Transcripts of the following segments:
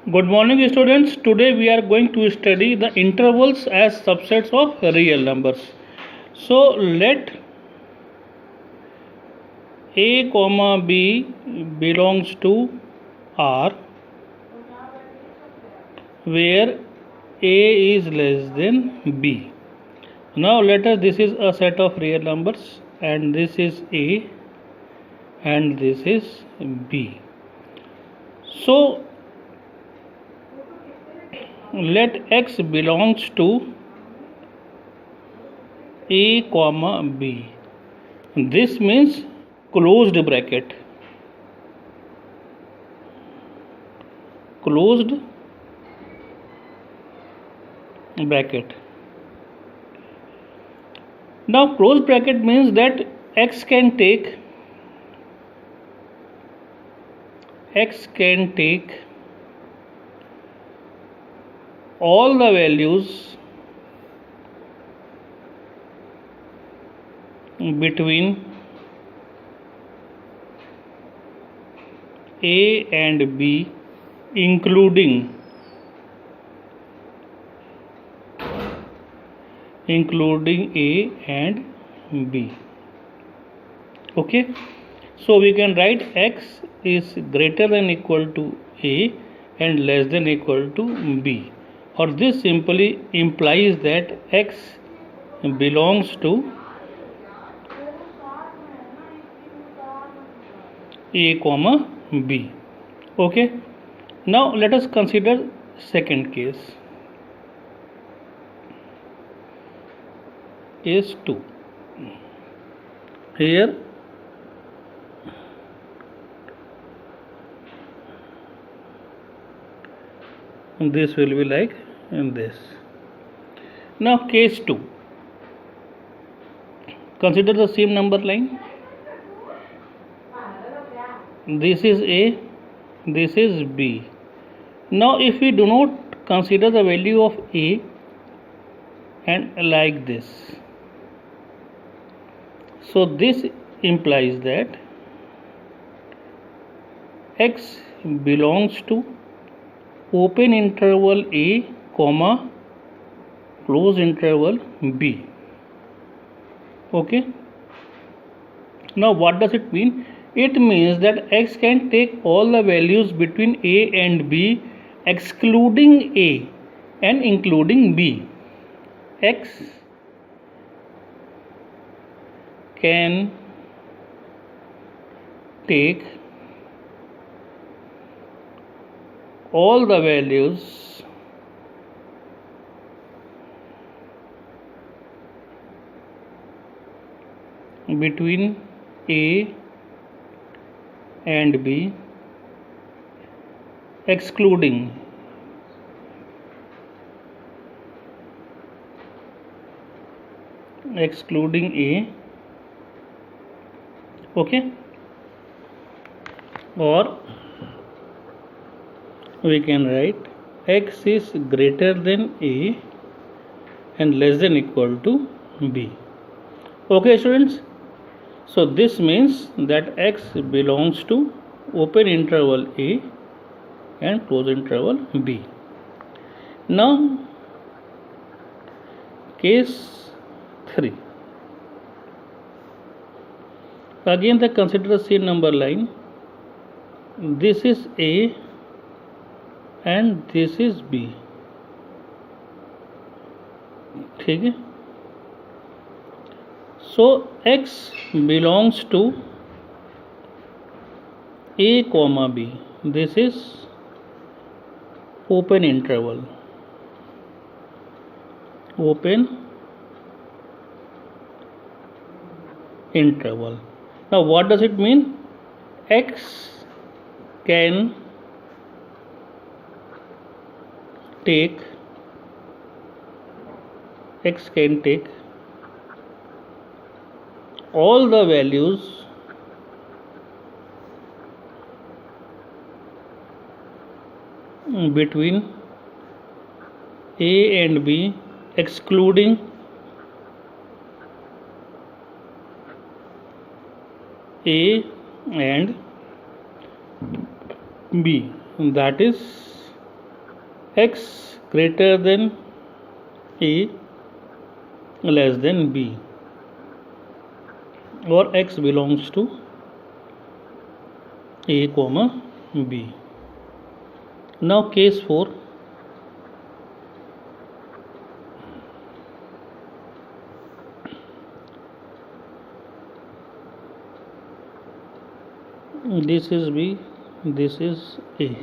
Good morning, students. Today we are going to study the intervals as subsets of real numbers. So let a comma b belongs to R, where a is less than b. Now let us, this is a set of real numbers and this is a and this is b. So let x belongs to a comma b. This means closed bracket. Closed bracket. Now closed bracket means that x can take all the values between a and b, including a and b. Okay, so we can write x is greater than equal to a and less than equal to b, or this simply implies that x belongs to a comma b. Okay, now let us consider second case. Case 2. Here this will be like this. Now case 2. Consider the same number line. This is a, this is b. Now if we do not consider the value of a and like this, so this implies that x belongs to open interval a comma close interval b. Okay, now what does it mean? It means that x can take all the values between a and b, excluding a and including b. X can take all the values between a and b, excluding a. Okay, or we can write x is greater than a and less than equal to b. Okay, students, so this means that x belongs to open interval a and close interval b. Now case 3. Again consider the same number line. This is a and this is b. ठीक है, so x belongs to a comma b. This is open interval. Now what does it mean? X can take all the values between a and b, excluding a and b, that is x greater than a less than b, or x belongs to a comma b. Now case 4. This is b, this is a.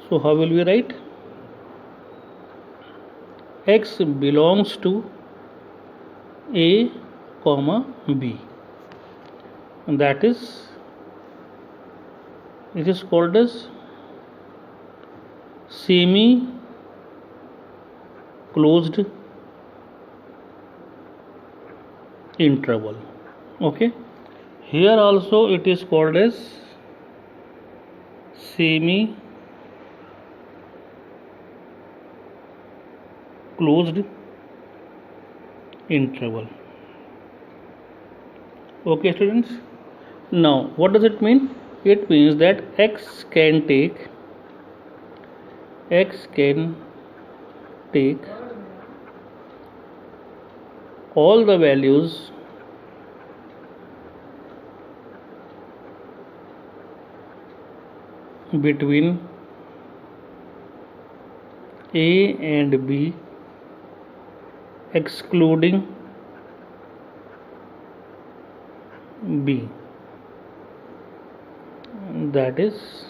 So how will we write? X belongs to a comma b, and that is, it is called as semi closed interval. Okay, here also it is called as semi closed interval. Okay students, now what does it mean? It means that x can take all the values between a and b excluding b, that is,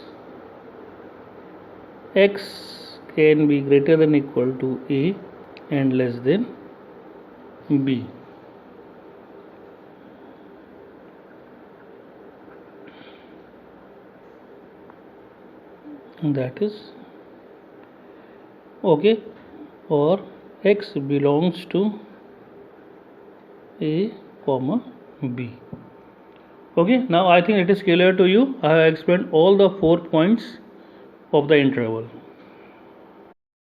x can be greater than equal to a and less than b. That is, okay, or x belongs to a comma b. Okay, now I think it is clear to you. I have explained all the 4 points of the interval.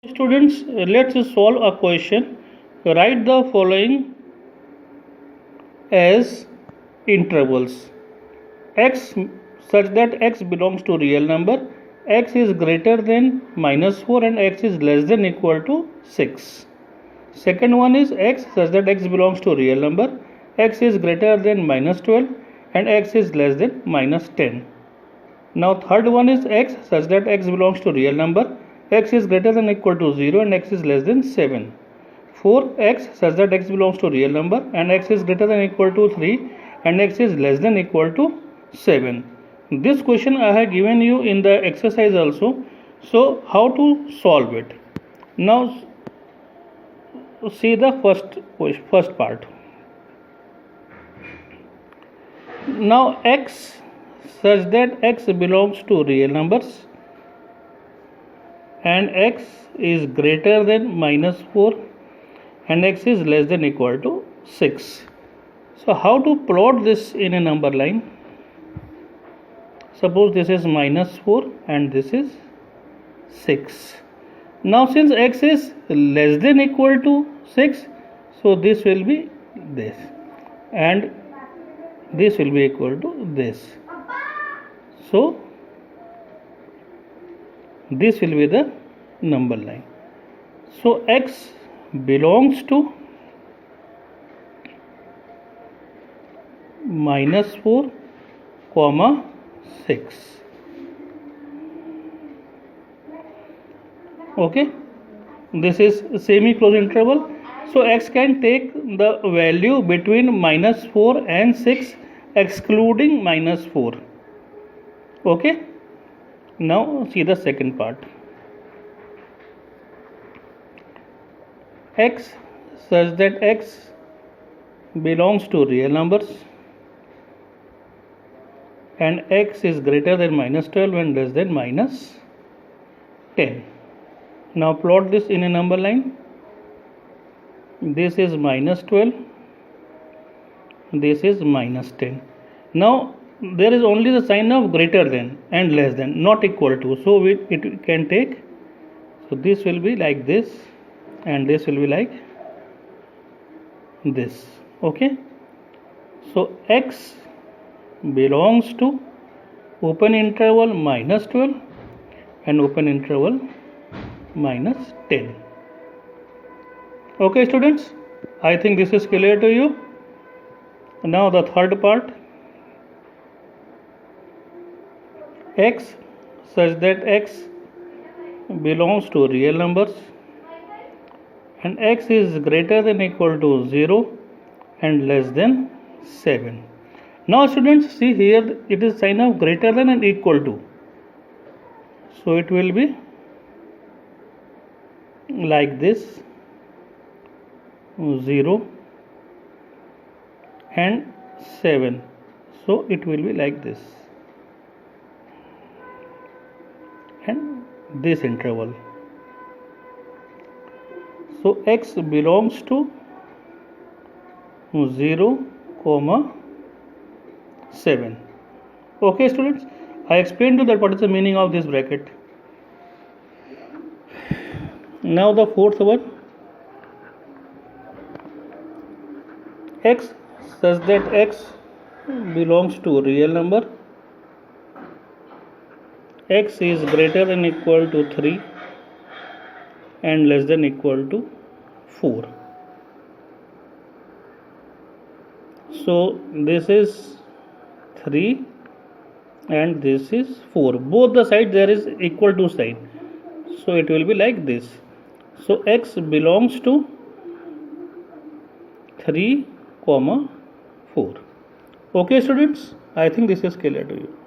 Students, let's solve a question. Write the following as intervals: x such that x belongs to real number, x is greater than -4 and x is less than equal to 6. Second one is x such that x belongs to real number, x is greater than -12 and x is less than -10. Now third one is x such that x belongs to real number, x is greater than equal to 0 and x is less than 7. 4, x such that x belongs to real number and x is greater than equal to 3 and x is less than equal to 7. This question I have given you in the exercise also. So how to solve it? Now see the first part. Now x such that x belongs to real numbers and x is greater than -4 and x is less than equal to 6. So how to plot this in a number line? Suppose this is -4 and this is 6. Now since x is less than equal to 6, so this will be this and this will be equal to this. So this will be the number line. So x belongs to -4 comma 6. Okay, this is semi closed interval. So x can take the value between -4 and 6 excluding -4. Okay, now see the second part. X such that x belongs to real numbers and x is greater than -12 and less than -10. Now plot this in a number line. This is -12, this is -10. Now there is only the sign of greater than and less than, not equal to. So it can take, so this will be like this and this will be like this. Okay, so x belongs to open interval minus 12 and open interval minus 10. Okay students, I think this is clear to you. Now the third part, x such that x belongs to real numbers and x is greater than equal to 0 and less than 7. Now students, see here it is sign of greater than and equal to. So it will be like this, 0 and 7. So it will be like this and this interval. So x belongs to 0, 7. Okay students, I explained to you that what is the meaning of this bracket. Now the fourth one, x such that x belongs to real number, x is greater than equal to 3 and less than equal to 4. So this is 3 and this is 4. Both the sides there is equal to sign. So it will be like this. So x belongs to 3, 4. Okay students, I think this is clear to you.